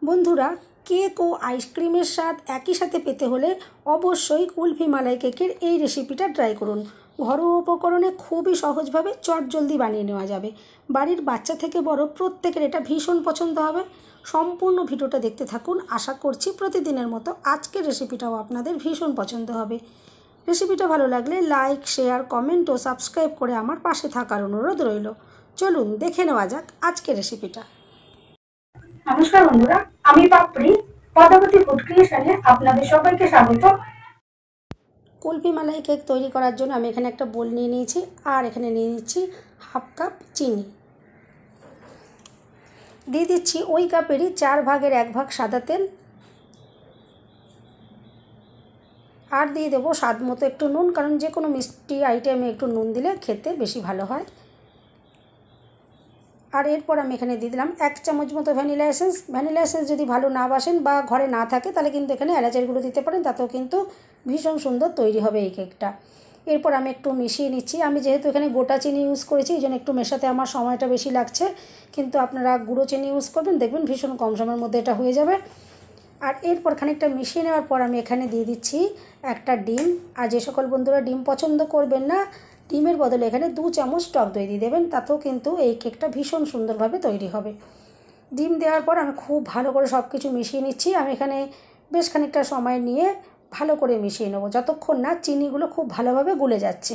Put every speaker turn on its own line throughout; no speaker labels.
বন্ধুরা, কেক ও আইসক্রিমের স্বাদ একই সাথে পেতে হলে অবশ্যই কুলফি মালাই কেকের এই রেসিপিটা ট্রাই করুন। ঘরোয়া উপকরণে খুবই সহজভাবে চটজলদি বানিয়ে নেওয়া যাবে। বাড়ির বাচ্চা থেকে বড় প্রত্যেকের এটা ভীষণ পছন্দ হবে। সম্পূর্ণ ভিডিওটা দেখতে থাকুন। আশা করছি প্রতিদিনের মতো আজকের রেসিপিটাও আপনাদের ভীষণ পছন্দ হবে। রেসিপিটা ভালো লাগলে লাইক, শেয়ার, কমেন্ট ও সাবস্ক্রাইব করে আমার পাশে থাকার অনুরোধ রইল। চলুন দেখে নেওয়া যাক আজকের রেসিপিটা।
নমস্কার বন্ধুরা, আমি পাপড়ি পদ্মাবতী ফুড ক্রিয়েশনে আপনাদের সবাইকে স্বাগত।
কুলফি মালাই কেক তৈরি করার জন্য আমি এখানে একটা বোল নিয়ে নিয়েছি, আর এখানে নিয়ে নিচ্ছি হাফ কাপ চিনি। দিয়ে দিচ্ছি ওই কাপেরই 4 ভাগের 1 ভাগ সাদা তেল, আর দিয়ে দেবো স্বাদ মতো একটু নুন, কারণ যে কোনো মিষ্টি আইটেমে একটু নুন দিলে খেতে বেশি ভালো হয়। আর এরপর আমি এখানে দিয়ে দিলাম 1 চামচ মতো ভ্যানিলা এসেন্স। ভ্যানিলা এসেন্স যদি ভালো না বাসেন বা ঘরে না থাকে তাহলে কিন্তু এখানে এলাচের গুঁড়ো দিতে পারেন, তাতেও কিন্তু ভীষণ সুন্দর তৈরি হবে এই কেকটা। এরপর আমি একটু মিশিয়ে নিচ্ছি। আমি যেহেতু এখানে গোটা চিনি ইউজ করেছি, এই জন্য একটু মেশাতে আমার সময়টা বেশি লাগছে, কিন্তু আপনারা গুঁড়ো চিনি ইউজ করবেন, দেখবেন ভীষণ কম সময়ের মধ্যে এটা হয়ে যাবে। আর এরপর খানিকটা মিশিয়ে নেওয়ার পর আমি এখানে দিয়ে দিচ্ছি একটা ডিম। আর যে সকল বন্ধুরা ডিম পছন্দ করবেন না, ডিমের বদলে এখানে 2 চামচ টক দই দিয়ে দেবেন, তাতেও কিন্তু এই কেকটা ভীষণ সুন্দরভাবে তৈরি হবে। ডিম দেওয়ার পর আমি খুব ভালো করে সব কিছু মিশিয়ে নিচ্ছি। আমি এখানে বেশ খানিকটা সময় নিয়ে ভালো করে মিশিয়ে নেব, যতক্ষণ না চিনিগুলো খুব ভালোভাবে গলে যাচ্ছে।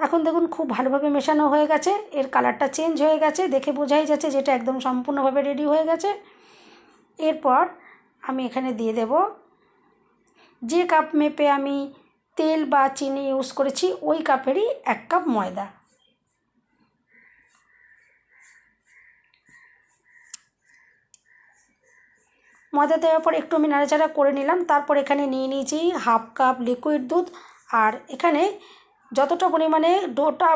এখন দেখুন খুব ভালোভাবে মেশানো হয়ে গেছে, এর কালারটা চেঞ্জ হয়ে গেছে, দেখে বোঝাই যাচ্ছে যেটা একদম সম্পূর্ণভাবে রেডি হয়ে গেছে। এরপর আমি এখানে দিয়ে দেব যে কাপ মেপে আমি তেল বা চিনি ইউজ করেছি ওই কাপেরই 1 কাপ ময়দা। ময়দা দেওয়ার পর একটু আমি নাড়াচাড়া করে নিলাম। তারপর এখানে নিয়ে নিয়েছি হাফ কাপ লিকুইড দুধ। আর এখানে যতটা পরিমাণে ডোটা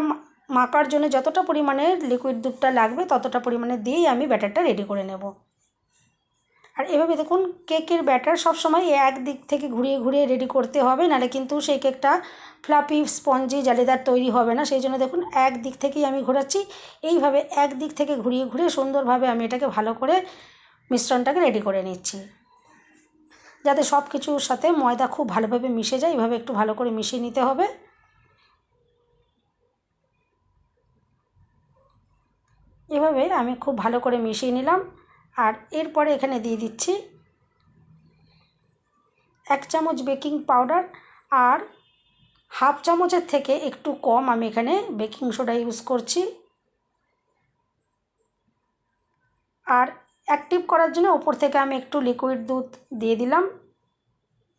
মাখার জন্য যতটা পরিমাণে লিকুইড দুধটা লাগবে ততটা পরিমাণে দিয়েই আমি ব্যাটারটা রেডি করে নেব। আর এভাবে দেখুন কেকের ব্যাটার সবসময় এক দিক থেকে ঘুরিয়ে ঘুরিয়ে রেডি করতে হবে, নাহলে কিন্তু সেই কেকটা ফ্লাফি স্পঞ্জি জালিদার তৈরি হবে না। সেই জন্য দেখুন এক দিক থেকেই আমি ঘোরাচ্ছি। এইভাবে এক দিক থেকে ঘুরিয়ে ঘুরিয়ে সুন্দরভাবে আমি এটাকে ভালো করে মিশ্রণটাকে রেডি করে নিচ্ছি, যাতে সব কিছুর সাথে ময়দা খুব ভালোভাবে মিশে যায়। এইভাবে একটু ভালো করে মিশিয়ে নিতে হবে। এভাবে আমি খুব ভালো করে মিশিয়ে নিলাম। আর এরপরে এখানে দিয়ে দিচ্ছি 1 চামচ বেকিং পাউডার, আর হাফ চামচের থেকে একটু কম আমি এখানে বেকিং সোডা ইউজ করছি। আর অ্যাক্টিভ করার জন্য ওপর থেকে আমি একটু লিকুইড দুধ দিয়ে দিলাম।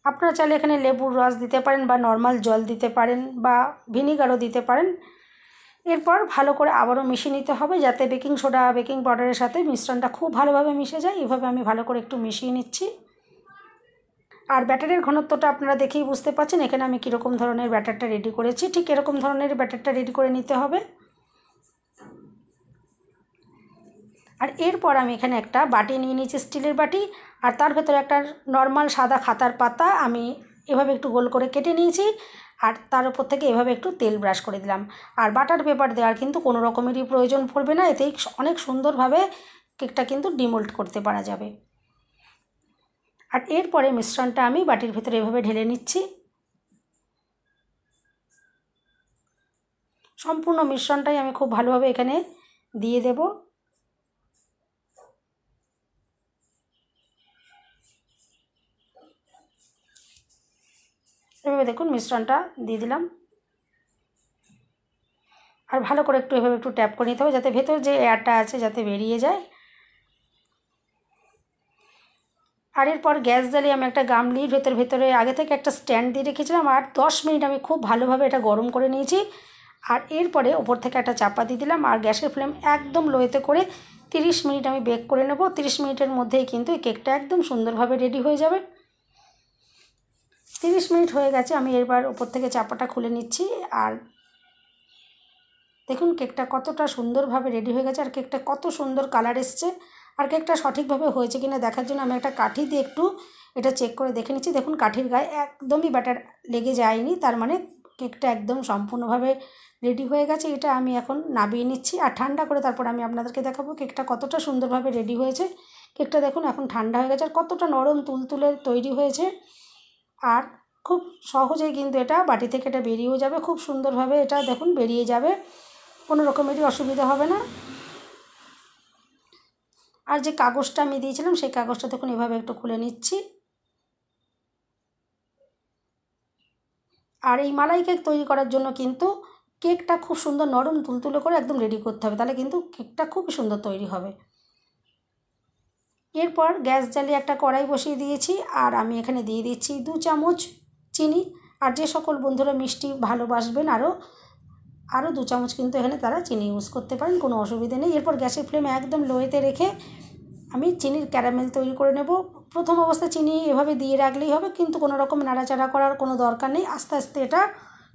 আপনারা চাইলে এখানে লেবুর রস দিতে পারেন, বা নর্মাল জল দিতে পারেন, বা ভিনিগারও দিতে পারেন। এরপর ভালো করে আবারও মিশিয়ে নিতে হবে, যাতে বেকিং সোডা বেকিং পাউডারের সাথে মিশ্রণটা খুব ভালোভাবে মিশে যায়। এভাবে আমি ভালো করে একটু মিশিয়ে নিচ্ছি। আর ব্যাটারের ঘনত্বটা আপনারা দেখেই বুঝতে পারছেন এখানে আমি কীরকম ধরনের ব্যাটারটা রেডি করেছি। ঠিক এরকম ধরনের ব্যাটারটা রেডি করে নিতে হবে। আর এরপর আমি এখানে একটা বাটি নিয়ে নিয়েছি, স্টিলের বাটি, আর তার ভেতরে একটা নর্মাল সাদা খাতার পাতা আমি এভাবে একটু গোল করে কেটে নিয়েছি। আর তার উপর থেকে এভাবে একটু তেল ব্রাশ করে দিলাম। আর বাটার পেপার দেওয়ার কিন্তু কোনো রকমেরই প্রয়োজন পড়বে না, এতেই অনেক সুন্দরভাবে কেকটা কিন্তু ডিমোল্ড করতে পারা যাবে। আর এরপরে মিশ্রণটা আমি বাটির ভেতরে এভাবে ঢেলে নিচ্ছি। সম্পূর্ণ মিশ্রণটাই আমি খুব ভালোভাবে এখানে দিয়ে দেব। এভাবে দেখুন মিশ্রণটা দিয়ে দিলাম। আর ভালো করে একটু এভাবে একটু ট্যাপ করে নিতে হবে, যাতে ভেতর যে এয়ারটা আছে যাতে বেরিয়ে যায়। আর এরপর গ্যাস জ্বালিয়ে আমি একটা গামলির ভেতরে আগে থেকে একটা স্ট্যান্ড দিয়ে রেখেছিলাম, আর 10 মিনিট আমি খুব ভালোভাবে এটা গরম করে নিয়েছি। আর এরপরে ওপর থেকে একটা চাপা দিয়ে দিলাম, আর গ্যাসের ফ্লেম একদম লোতে করে 30 মিনিট আমি বেক করে নেব। 30 মিনিটের মধ্যেই কিন্তু এই কেকটা একদম সুন্দরভাবে রেডি হয়ে যাবে। 30 মিনিট হয়ে গেছে, আমি এবার ওপর থেকে চাপাটা খুলে নিচ্ছি। আর দেখুন কেকটা কতটা সুন্দরভাবে রেডি হয়ে গেছে, আর কেকটা কত সুন্দর কালার এসছে। আর কেকটা সঠিকভাবে হয়েছে কিনা দেখার জন্য আমি একটা কাঠি দিয়ে একটু এটা চেক করে দেখে নিচ্ছি। দেখুন কাঠির গায়ে একদমই ব্যাটার লেগে যায়নি, তার মানে কেকটা একদম সম্পূর্ণভাবে রেডি হয়ে গেছে। এটা আমি এখন নামিয়ে নিচ্ছি আর ঠান্ডা করে তারপর আমি আপনাদেরকে দেখাবো কেকটা কতটা সুন্দরভাবে রেডি হয়েছে। কেকটা দেখুন এখন ঠান্ডা হয়ে গেছে আর কতটা নরম তুলতুলে তৈরি হয়েছে। আর খুব সহজেই কিন্তু এটা বাটি থেকে এটা বেরিয়েও যাবে, খুব সুন্দরভাবে এটা দেখুন বেরিয়ে যাবে, কোনো রকমেরই অসুবিধা হবে না। আর যে কাগজটা আমি দিয়েছিলাম সেই কাগজটা দেখুন এভাবে একটু খুলে নিচ্ছি। আর এই মালাই কেক তৈরি করার জন্য কিন্তু কেকটা খুব সুন্দর নরম তুলতুলে করে একদম রেডি করতে হবে, তাহলে কিন্তু কেকটা খুবই সুন্দর তৈরি হবে। এরপর গ্যাস জ্বালিয়ে একটা কড়াই বসিয়ে দিয়েছি আর আমি এখানে দিয়ে দিচ্ছি 2 চামচ চিনি। আর যে সকল বন্ধুরা মিষ্টি ভালোবাসবেন আরও 2 চামচ কিন্তু এখানে তারা চিনি ইউজ করতে পারেন, কোনো অসুবিধা নেই। এরপর গ্যাসের ফ্লেম একদম লোয়েতে রেখে আমি চিনির ক্যারামেল তৈরি করে নেব। প্রথম অবস্থায় চিনি এভাবে দিয়ে রাখলেই হবে, কিন্তু কোনো রকম নাড়াচাড়া করার কোনো দরকার নেই। আস্তে আস্তে এটা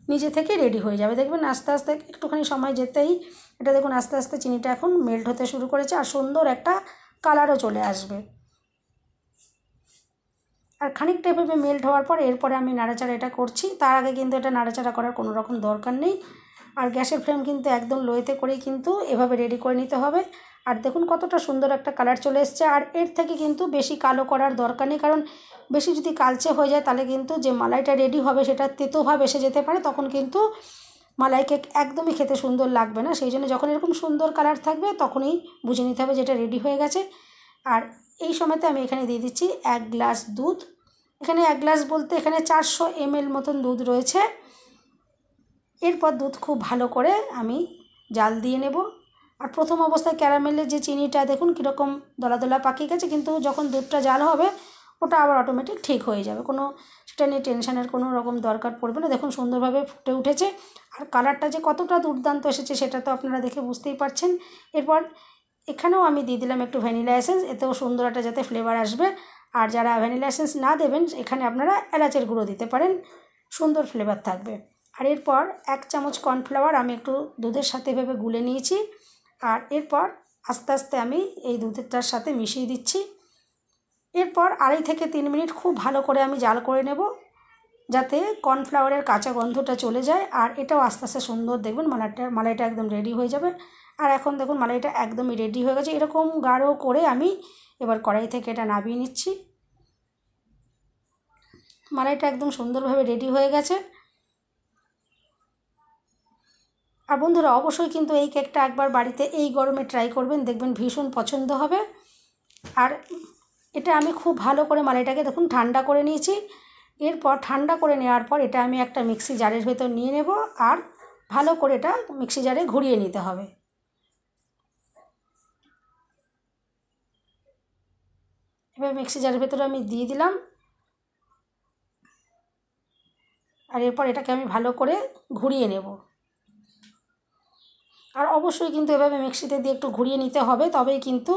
নিজে থেকে রেডি হয়ে যাবে, দেখবেন আস্তে আস্তে একটুখানি সময় যেতেই এটা দেখুন আস্তে আস্তে চিনিটা এখন মেল্ট হতে শুরু করেছে আর সুন্দর একটা কালারও চলে আসবে। আর খানিকটা এভাবে মেল্ট হওয়ার পর এরপরে আমি নাড়াচাড়া এটা করছি, তার আগে কিন্তু এটা নাড়াচাড়া করার কোনো রকম দরকার নেই। আর গ্যাসের ফ্লেম কিন্তু একদম লোয়েতে করেই কিন্তু এভাবে রেডি করে নিতে হবে। আর দেখুন কতটা সুন্দর একটা কালার চলে এসছে। আর এর থেকে কিন্তু বেশি কালো করার দরকার নেই, কারণ বেশি যদি কালচে হয়ে যায় তাহলে কিন্তু যে মালাইটা রেডি হবে সেটা তেতো ভাব এসে যেতে পারে, তখন কিন্তু মালাই কেক একদমই খেতে সুন্দর লাগবে না। সেই জন্য যখন এরকম সুন্দর কালার থাকবে তখনই বুঝে নিতে হবে যে এটা রেডি হয়ে গেছে। আর এই সময়তে আমি এখানে দিয়ে দিচ্ছি 1 গ্লাস দুধ। এখানে 1 গ্লাস বলতে এখানে 400 ml মতন দুধ রয়েছে। এরপর দুধ খুব ভালো করে আমি জাল দিয়ে নেব। আর প্রথম অবস্থায় ক্যারামেলের যে চিনিটা দেখুন কীরকম দলা দলা পাকিয়ে গেছে, কিন্তু যখন দুধটা জাল হবে ওটা আবার অটোমেটিক ঠিক হয়ে যাবে, কোনো সেটা নিয়ে টেনশনের কোনো রকম দরকার পড়বে না। দেখুন সুন্দরভাবে ফুটে উঠেছে আর কালারটা যে কতটা দুর্দান্ত এসেছে সেটা তো আপনারা দেখে বুঝতেই পারছেন। এরপর এখানেও আমি দিয়ে দিলাম একটু ভ্যানিলা এসেন্স, এতেও সুন্দর একটা যাতে ফ্লেভার আসবে। আর যারা ভ্যানিলা এসেন্স না দেবেন এখানে আপনারা এলাচের গুঁড়ো দিতে পারেন, সুন্দর ফ্লেভার থাকবে। আর এরপর 1 চামচ কর্নফ্লাওয়ার আমি একটু দুধের সাথে এভাবে গুলে নিয়েছি। আর এরপর আস্তে আস্তে আমি এই দুধেরটার সাথে মিশিয়ে দিচ্ছি। এরপর 2.5 থেকে 3 মিনিট খুব ভালো করে আমি জাল করে নেব, যাতে কর্নফ্লাওয়ারের কাঁচা গন্ধটা চলে যায়। আর এটাও আস্তে আস্তে সুন্দর দেখবেন মালাইটা একদম রেডি হয়ে যাবে। আর এখন দেখুন মালাইটা একদমই রেডি হয়ে গেছে। এরকম গাঢ় করে আমি এবার কড়াই থেকে এটা নামিয়ে নিচ্ছি। মালাইটা একদম সুন্দরভাবে রেডি হয়ে গেছে। আর বন্ধুরা অবশ্যই কিন্তু এই কেকটা একবার বাড়িতে এই গরমে ট্রাই করবেন, দেখবেন ভীষণ পছন্দ হবে। আর এটা আমি খুব ভালো করে মালাইটাকে দেখুন ঠান্ডা করে নিয়েছি। এরপর ঠান্ডা করে নেওয়ার পর এটা আমি একটা মিক্সি জারের ভেতর নিয়ে নেব আর ভালো করে এটা মিক্সি জারে ঘুরিয়ে নিতে হবে। এবার মিক্সি জারের ভেতরে আমি দিয়ে দিলাম। আর এরপর এটাকে আমি ভালো করে ঘুরিয়ে নেব। আর অবশ্যই কিন্তু এভাবে মিক্সিতে দিয়ে একটু ঘুরিয়ে নিতে হবে, তবেই কিন্তু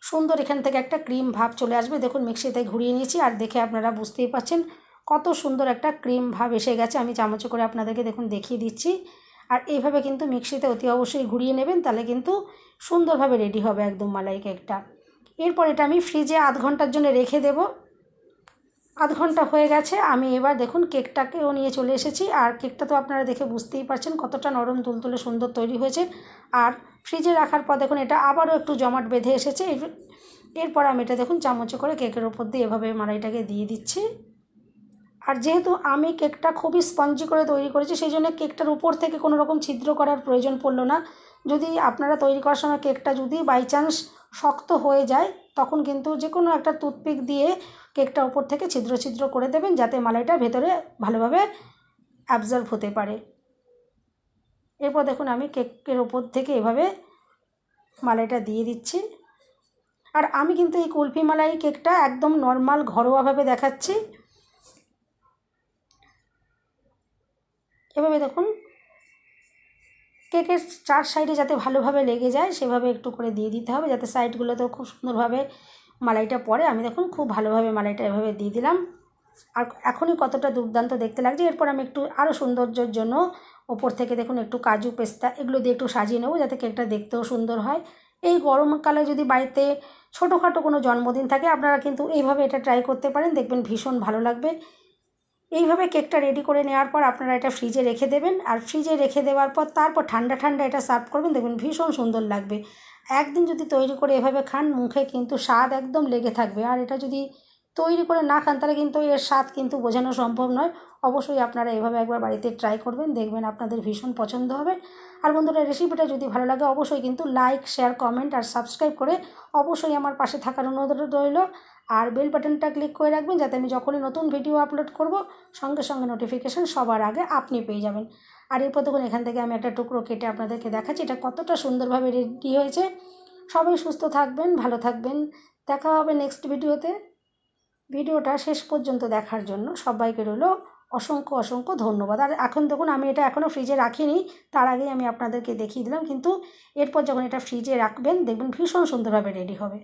সুন্দর এখান থেকে একটা ক্রিম ভাব চলে আসবে। দেখুন মিক্সিতে ঘুরিয়ে নিয়েছি আর দেখে আপনারা বুঝতেই পারছেন কত সুন্দর একটা ক্রিম ভাব এসে গেছে। আমি চামচে করে আপনাদেরকে দেখুন দেখিয়ে দিচ্ছি। আর এইভাবে কিন্তু মিক্সিতে অতি অবশ্যই ঘুরিয়ে নেবেন, তাহলে কিন্তু সুন্দরভাবে রেডি হবে একদম মালাই কেকটা। এরপর এটা আমি ফ্রিজে 1/2 ঘন্টার জন্য রেখে দেব। 1/2 ঘন্টা হয়ে গেছে, আমি এবার দেখুন কেকটাকেও নিয়ে চলে এসেছি। আর কেকটা তো আপনারা দেখে বুঝতেই পারছেন কতটা নরম তুলতুলে সুন্দর তৈরি হয়েছে। আর ফ্রিজে রাখার পর দেখুন এটা আবারও একটু জমাট বেঁধে এসেছে। এরপর আমি এটা দেখুন চামচে করে কেকের ওপর দিয়ে এভাবে মালাইটাকে দিয়ে দিচ্ছি। আর যেহেতু আমি কেকটা খুবই স্পঞ্জি করে তৈরি করেছি, সেই জন্য কেকটার উপর থেকে কোনো রকম ছিদ্র করার প্রয়োজন পড়লো না। যদি আপনারা তৈরি করার সময় কেকটা যদি বাই চান্স শক্ত হয়ে যায় তখন কিন্তু যে কোনো একটা টুথপিক দিয়ে কেকটা উপর থেকে ছিদ্র ছিদ্র করে দেবেন, যাতে মালাইটা ভেতরে ভালোভাবে অ্যাবজর্ব হতে পারে। এরপর দেখুন আমি কেকের ওপর থেকে এভাবে মালাইটা দিয়ে দিচ্ছি। আর আমি কিন্তু এই কুলফি মালাই কেকটা একদম নর্মাল ঘরোয়াভাবে দেখাচ্ছি। এভাবে দেখুন কেকের 4 সাইডে যাতে ভালোভাবে লেগে যায় সেভাবে একটু করে দিয়ে দিতে হবে, যাতে সাইডগুলোতেও খুব সুন্দরভাবে মালাইটা পড়ে। আমি দেখুন খুব ভালোভাবে মালাইটা এভাবে দিয়ে দিলাম। আর এখনই কতটা দুর্দান্ত দেখতে লাগছে। এরপর আমি একটু আরও সৌন্দর্যের জন্য ওপর থেকে দেখুন একটু কাজু পেস্তা এগুলো দিয়ে একটু সাজিয়ে নেবো, যাতে কেকটা দেখতেও সুন্দর হয়। এই গরমকালে যদি বাড়িতে ছোটোখাটো কোনো জন্মদিন থাকে আপনারা কিন্তু এইভাবে এটা ট্রাই করতে পারেন, দেখবেন ভীষণ ভালো লাগবে। এইভাবে কেকটা রেডি করে নেওয়ার পর আপনারা এটা ফ্রিজে রেখে দেবেন, আর ফ্রিজে রেখে দেওয়ার পর তারপর ঠান্ডা ঠান্ডা এটা সার্ভ করবেন, দেখবেন ভীষণ সুন্দর লাগবে। একদিন যদি তৈরি করে এভাবে খান, মুখে কিন্তু স্বাদ একদম লেগে থাকবে। আর এটা যদি তৈরি করে না খান তাহলে কিন্তু এর স্বাদ কিন্তু বোঝানো সম্ভব নয়। অবশ্যই আপনারা এভাবে একবার বাড়িতে ট্রাই করবেন, দেখবেন আপনাদের ভীষণ পছন্দ হবে। আর বন্ধুরা, রেসিপিটা যদি ভালো লাগে অবশ্যই কিন্তু লাইক, শেয়ার, কমেন্ট আর সাবস্ক্রাইব করে অবশ্যই আমার পাশে থাকার অনুরোধ রইল। আর বেল বাটনটা ক্লিক করে রাখবেন, যাতে আমি যখনই নতুন ভিডিও আপলোড করব সঙ্গে সঙ্গে নোটিফিকেশান সবার আগে আপনি পেয়ে যাবেন। আর এরপর দেখুন, এখান থেকে আমি একটা টুকরো কেটে আপনাদেরকে দেখাচ্ছি এটা কতটা সুন্দরভাবে রেডি হয়েছে। সবাই সুস্থ থাকবেন, ভালো থাকবেন। দেখা হবে নেক্সট ভিডিওতে। ভিডিওটা শেষ পর্যন্ত দেখার জন্য সবাইকে রইল অসংখ্য অসংখ্য ধন্যবাদ। আর এখন দেখুন, আমি এটা এখনও ফ্রিজে রাখিনি, তার আগেই আমি আপনাদেরকে দেখিয়ে দিলাম, কিন্তু এরপর যখন এটা ফ্রিজে রাখবেন দেখবেন ভীষণ সুন্দরভাবে রেডি হবে।